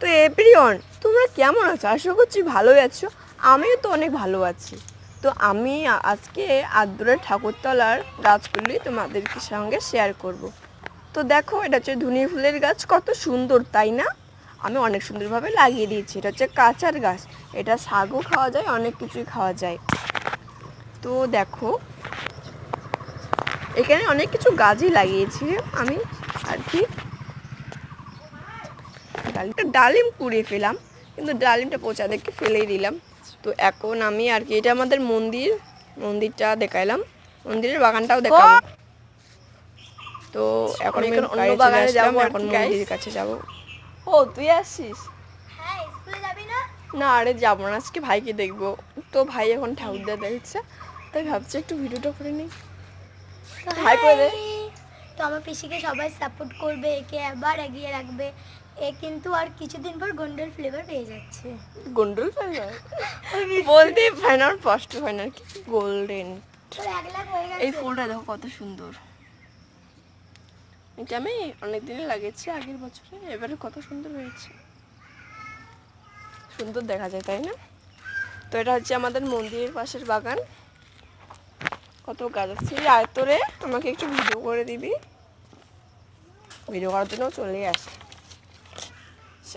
তো এভরিওয়ান, তোমরা কেমন আছো? আশা করছি ভালোই আছো। আমিও তো অনেক ভালো আছি। তো আমি আজকে আদ্রের ঠাকুরতলার গাছগুলি তোমাদের সঙ্গে শেয়ার করব। তো দেখো, এটা হচ্ছে ধুনি ফুলের গাছ, কত সুন্দর তাই না? আমি অনেক সুন্দরভাবে লাগিয়ে দিয়েছি। এটা হচ্ছে কাঁচার গাছ, এটা শাকও খাওয়া যায়, অনেক কিছুই খাওয়া যায়। তো দেখো, এখানে অনেক কিছু গাছই লাগিয়েছি আমি আর কি। ডালিম কুড়িয়ে ফেলাম, কিন্তু ডালিমটা পচা দেখে ফেলেই দিলাম। তো এখন আমি আর কি, এটা আমাদের মন্দিরটা দেখাইলাম, মন্দিরের বাগানটাও দেখাবো। তো এখন আমি অন্য বাগানে যাবো, এখন মন্দিরের কাছে যাব। ও তুই আসছিস? হ্যাঁ, স্কুলে যাবি না? না, আরে যাবো না, আজকে ভাইকে দেখবো। তো ভাই এখন ঠাকুরদা দেখছে, তাই ভাবছি একটু ভিডিওটা করে নিই। হাই করে দে। তো আমার পিসিকে সবাই সাপোর্ট করবে, একে আবার এগিয়ে রাখবে। এ কিন্তু আর কিছুদিন পর গন্ডল ফ্লেভার পেয়ে যাচ্ছে। গন্ডল ফ্লেভার বলতে হয় না, কষ্ট হয় না কি। গোল্ডেন, তোর 1 লাখ হয়ে গেছে। এই ফুলটা দেখো কত সুন্দর। এটা আমি অনেক দিনে লাগিয়েছি, আগের বছরে। এবারে কত সুন্দর হয়েছে, সুন্দর দেখা যায় তাই না? তো এটা হচ্ছে আমাদের মন্দিরের পাশের বাগান, কত গাছ আছে। আর তোরে আমাকে একটু ভিডিও করে দিবি, ভিডিও করার জন্য চলে আসে।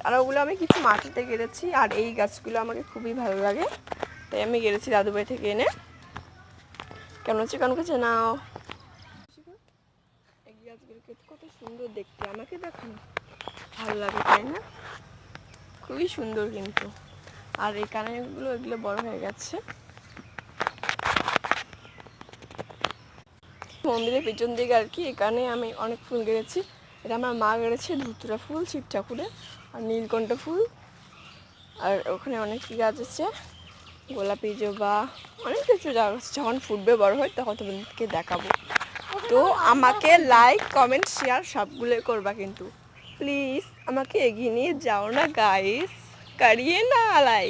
আর ওগুলো আমি কিছু মাটিতে গেড়েছি, আর এই গাছগুলো আমাকে খুবই ভালো লাগে, তাই আমি গেড়েছি দাদুবাড়ি থেকে এনে। কেমন হচ্ছে কেমন কাছে নাও, এই গাছগুলোকে কত সুন্দর দেখতে, আমাকে দেখানো ভালো লাগে তাই না? খুবই সুন্দর কিন্তু। আর এই কানেরগুলো, এগুলো বড় হয়ে গেছে। মন্দিরের পিছন দিকে আর কি, এখানে আমি অনেক ফুল গেড়েছি। এটা আমার মা গেড়েছে, ধুতুরা ফুল, শিব ঠাকুরের, আর নীলকণ্ঠ ফুল। আর ওখানে অনেক গাছ আছে, গোলাপি জবা, অনেক কিছু গাছ আছে। যখন ফুটবে বড় হয় তখন তোমাদেরকে দেখাবো। তো আমাকে লাইক কমেন্ট শেয়ার সবগুলো করবা কিন্তু, প্লিজ আমাকে এগিয়ে নিয়ে যাও না গাইস, করিয়ে না লাইক।